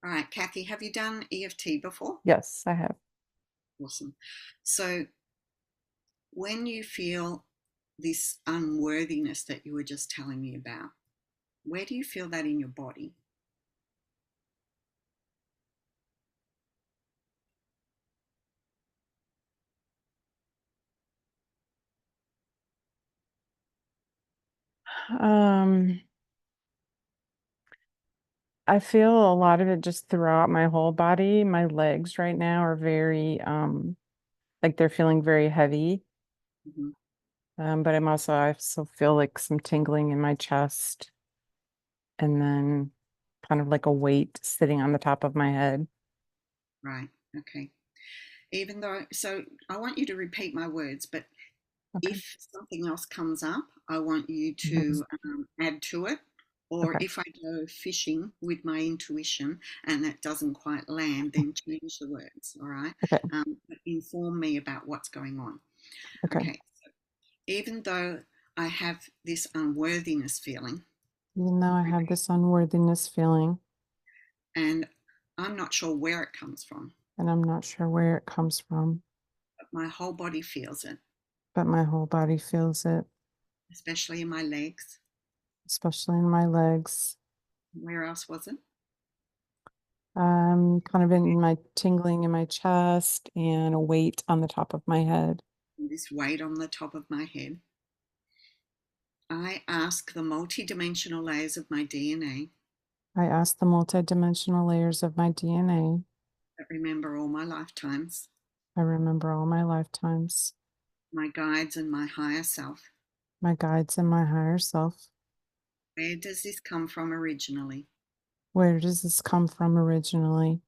All right, Kathy, have you done EFT before? Yes, I have. Awesome. So, when you feel this unworthiness that you were just telling me about, where do you feel that in your body? Um, I feel a lot of it just throughout my whole body. My legs right now are very, like they're feeling very heavy. Mhm. But I also feel like some tingling in my chest and then kind of like a weight sitting on the top of my head. Right. Okay. Even though, so I want you to repeat my words, but Okay. if something else comes up, I want you Mhm. to add to it. Or Okay. if I go fishing with my intuition and it doesn't quite land, then change the words. All right. Okay. But inform me about what's going on. Okay. Okay. Even though I have this unworthiness feeling, Even though I have this unworthiness feeling and I'm not sure where it comes from, and I'm not sure where it comes from, but my whole body feels it, but my whole body feels it, especially in my legs. especially in my legs. Where else was it? Kind of in my tingling in my chest and a weight on the top of my head. This weight on the top of my head. I ask the multi-dimensional layers of my DNA I ask the multidimensional layers of my DNA. that remember all my lifetimes, I remember all my lifetimes, my guides, and my higher self. my guides, and my higher self. Where does this come from originally? Where does this come from originally?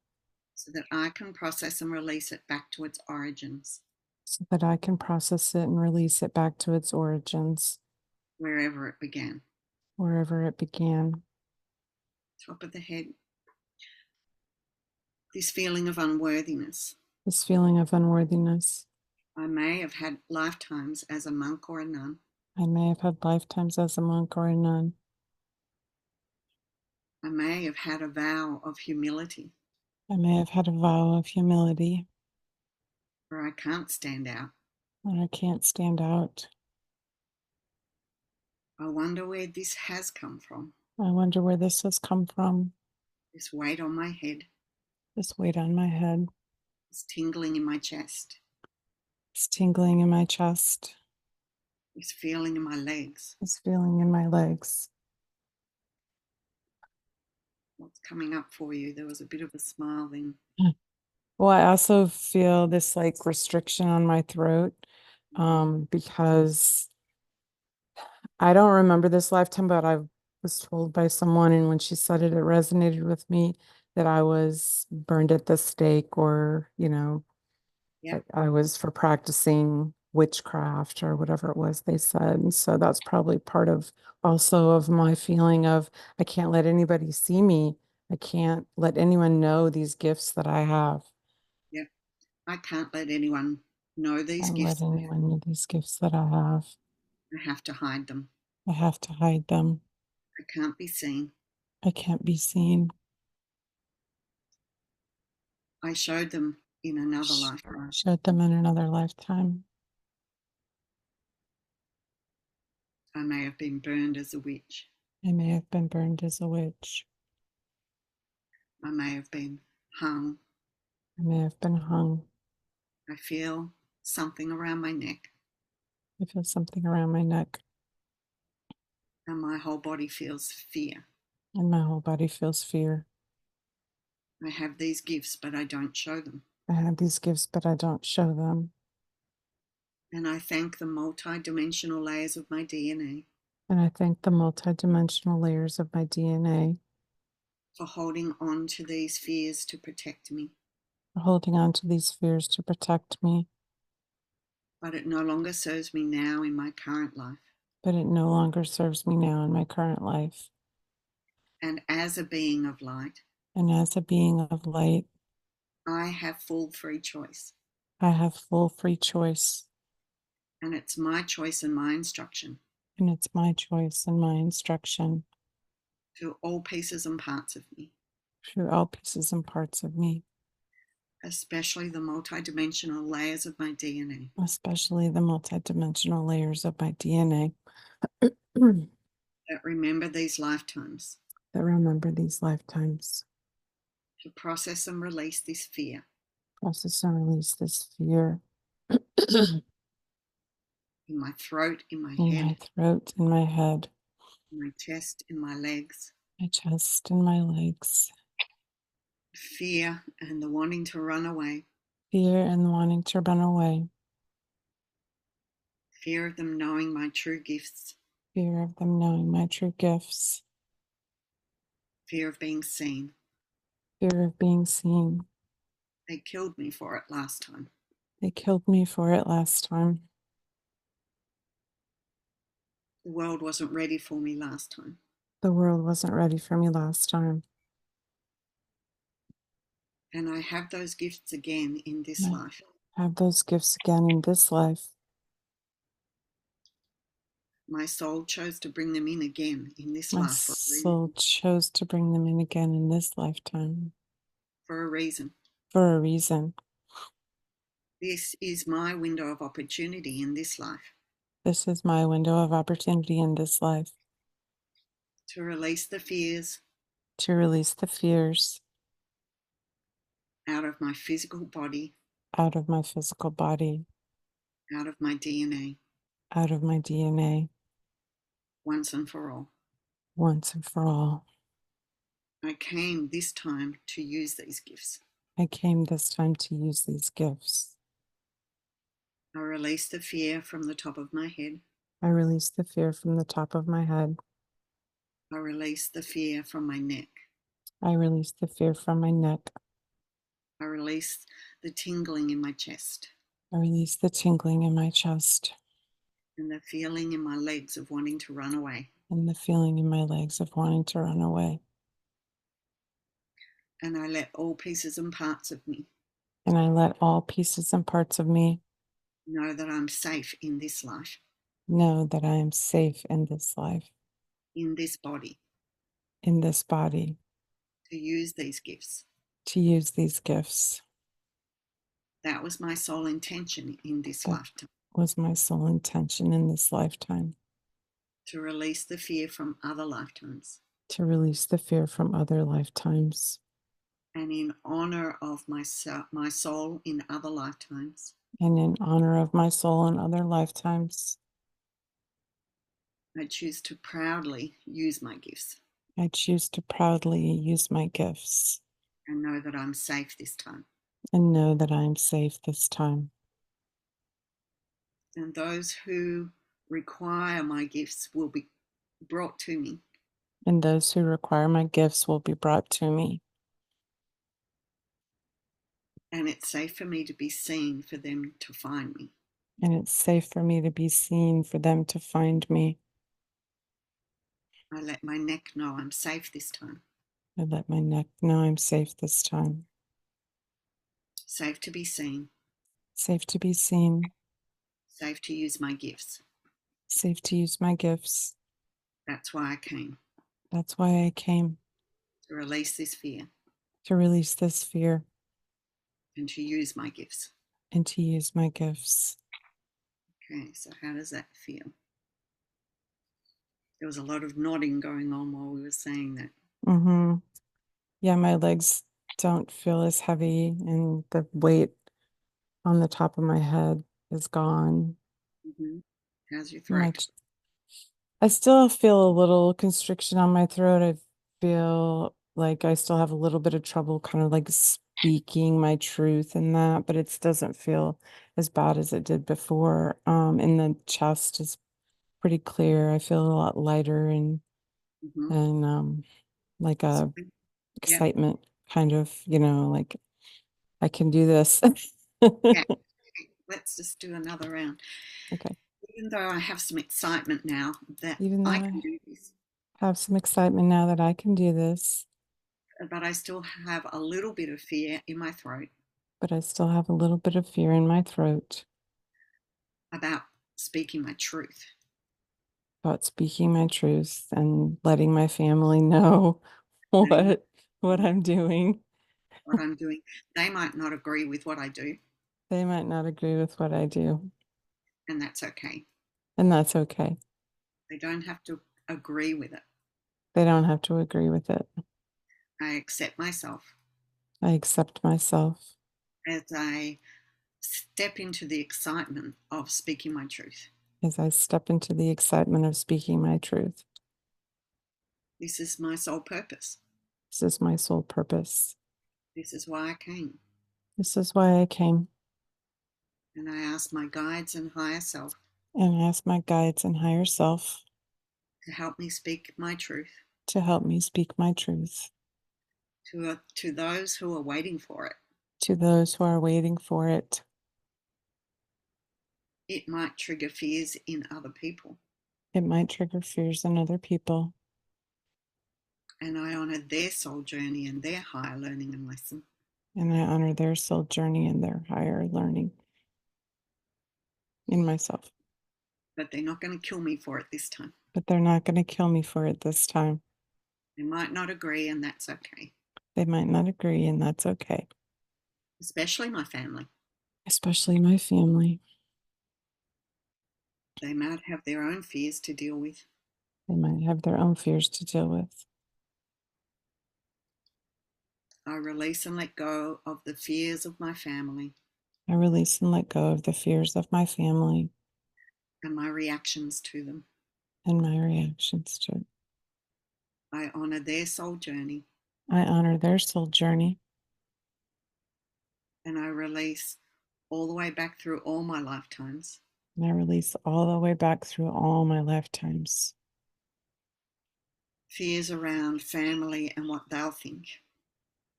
So that I can process and release it back to its origins, So that I can process it and release it back to its origins, wherever it began. wherever it began. Top of the head, this feeling of unworthiness. This feeling of unworthiness. I may have had lifetimes as a monk or a nun. I may have had lifetimes as a monk or a nun. I may have had a vow of humility I may have had a vow of humility, where I can't stand out. and I can't stand out. I wonder where this has come from. I wonder where this has come from. This weight on my head, This weight on my head, this tingling in my chest, this tingling in my chest, this feeling in my legs. this feeling in my legs. What's coming up for you? There was a bit of a smile then. Well, I also feel this like restriction on my throat, Mhm. because I don't remember this lifetime, but I was told by someone, and when she said it, it resonated with me that I was burned at the stake, or, Yep, like I was for practicing witchcraft or whatever it was they said. And so that's probably part of also of my feeling of I can't let anybody see me. I can't let anyone know these gifts that I have. yep. I can't let anyone know I these can't let gifts. anyone know these gifts that I have. I have to hide them. I have to hide them. I can't be seen. I can't be seen. I showed them in another Sh- lifetime. Showed them in another lifetime. I may have been burned as a witch. I may have been burned as a witch. I may have been hung. I may have been hung. I feel something around my neck, I feel something around my neck, and my whole body feels fear. and my whole body feels fear. I have these gifts, but I don't show them. I have these gifts, but I don't show them. And I thank the multi-dimensional layers of my DNA And I thank the multidimensional layers of my DNA for holding on to these fears to protect me. for holding on to these fears to protect me, But it no longer serves me now in my current life. but it no longer serves me now in my current life. And as a being of light, And as a being of light, I have full free choice. I have full free choice, And it's my choice and my instruction and it's my choice and my instruction to all pieces and parts of me through all pieces and parts of me, especially the multidimensional layers of my DNA especially the multidimensional layers of my DNA that that remember these lifetimes, remember these lifetimes. to process and release this fear Process and release this fear in my throat, in my in my head, throat, in my head, in my chest, in my legs, my chest, and my legs. fear and the wanting to run away, Fear and wanting to run away. fear of them knowing my true gifts, Fear of them knowing my true gifts. fear of being seen. Fear of being seen. They killed me for it last time. They killed me for it last time. The world wasn't ready for me last time. The world wasn't ready for me last time. And I have those gifts again in this I life. have those gifts again in this life. My soul chose to bring them in again in this My life soul chose to bring them in again in this lifetime for a reason. for a reason. This is my window of opportunity in this life This is my window of opportunity in this life to release the fears to release the fears out of my physical body, out of my physical body, out of my DNA, out of my DNA, once and for all. once and for all. I came this time to use these gifts. I came this time to use these gifts. I release the fear from the top of my head. I release the fear from the top of my head. I release the fear from my neck. I release the fear from my neck. I release the tingling in my chest I release the tingling in my chest and the feeling in my legs of wanting to run away. and the feeling in my legs of wanting to run away. And I let all pieces and parts of me And I let all pieces and parts of me know that I'm safe in this life, know that I am safe in this life, in this body, in this body, to use these gifts. to use these gifts. That was my sole intention in this That lifetime, was my sole intention in this lifetime, to release the fear from other lifetimes. to release the fear from other lifetimes. And in honor of my soul in other lifetimes, And in honor of my soul in other lifetimes, I choose to proudly use my gifts I choose to proudly use my gifts and know that I'm safe this time. and know that I am safe this time. And those who require my gifts will be brought to me. And those who require my gifts will be brought to me. And it's safe for me to be seen for them to find me. And it's safe for me to be seen, for them to find me. I let my neck know I'm safe this time. I let my neck know I'm safe this time. Safe to be seen. Safe to be seen. Safe to use my gifts. Safe to use my gifts. That's why I came, That's why I came, to release this fear to release this fear and to use my gifts. and to use my gifts. Okay, so how does that feel? There was a lot of nodding going on while we were saying that. Mm-hmm. Yeah, my legs don't feel as heavy, and the weight on the top of my head is gone. Mm-hmm. How's your My, throat? I still feel a little constriction on my throat. I feel like I still have a little bit of trouble kind of like speaking my truth in that, but it doesn't feel as bad as it did before. And the chest is pretty clear. I feel a lot lighter Mm-hmm. and like So, a yep. excitement kind of, like I can do this. Yeah. Let's just do another round. Okay. Even though I have some excitement now that Even though I I can do this, have some excitement now that I can do this, but I still have a little bit of fear in my throat but I still have a little bit of fear in my throat about speaking my truth. about speaking my truth and letting my family know Letting them, what what mm, I'm doing. what I'm doing. They might not agree with what I do, They might not agree with what I do, and that's okay. and that's okay. They don't have to agree with it. They don't have to agree with it. I accept myself I accept myself as I step into the excitement of speaking my truth. as I step into the excitement of speaking my truth. This is my sole purpose. This is my sole purpose. This is why I came. This is why I came, And I ask my guides and higher self and ask my guides and higher self to help me speak my truth to help me speak my truth to those who are waiting for it. to those who are waiting for it. It might trigger fears in other people. It might trigger fears in other people, And I honor their soul journey and their higher learning and lesson. and I honor their soul journey and their higher learning in myself. But they're not going to kill me for it this time. But they're not going to kill me for it this time. They might not agree, and that's okay. They might not agree, and that's okay. Especially my family. Especially my family. They might have their own fears to deal with. They might have their own fears to deal with. I release and let go of the fears of my family I release and let go of the fears of my family and my reactions to them. and my reactions to it. I honor their soul journey I honor their soul journey, and I release all the way back through all my lifetimes and I release all the way back through all my lifetimes. fears around family and what they'll think,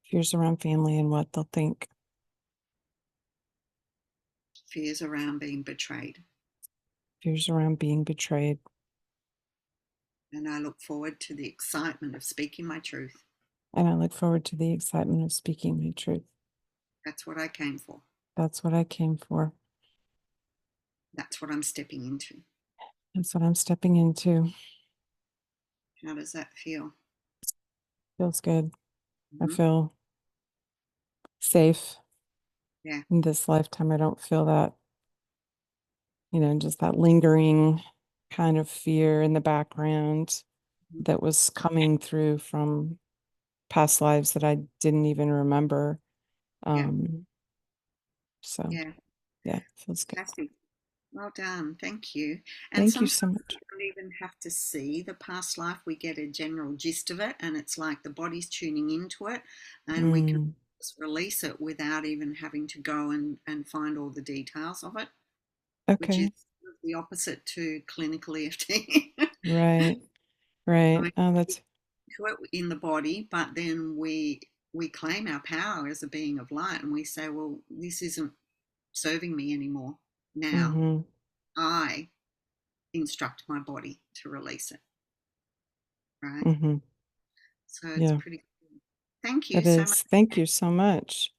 Fears around family and what they'll think. fears around being betrayed. Fears around being betrayed. And I look forward to the excitement of speaking my truth. And I look forward to the excitement of speaking my truth. That's what I came for. That's what I came for. That's what I'm stepping into. That's what I'm stepping into. How does that feel? Feels good. I Mm-hmm. feel safe Yeah. in this lifetime. I don't feel that, just that lingering kind of fear in the background Mm-hmm. that was coming through from past lives that I didn't even remember. Yeah. Um, so Yeah. yeah, feels good. Fantastic. Well done. Thank you. And Thank you sometimes so much. we don't even have to see the past life. We get a general gist of it, and it's like the body's tuning into it, and we can Mm, just release it without even having to go and find all the details of it, which is okay. the opposite to clinical EFT. Right. I Right. mean, Oh, we that's do it in the body, but then we claim our power as a being of light, and we say, "Well, this isn't serving me anymore. Now mm-hmm. I instruct my body to release it." Right? Mm-hmm. So it's Yeah, pretty cool. Thank you it so much. is. Thank you so much.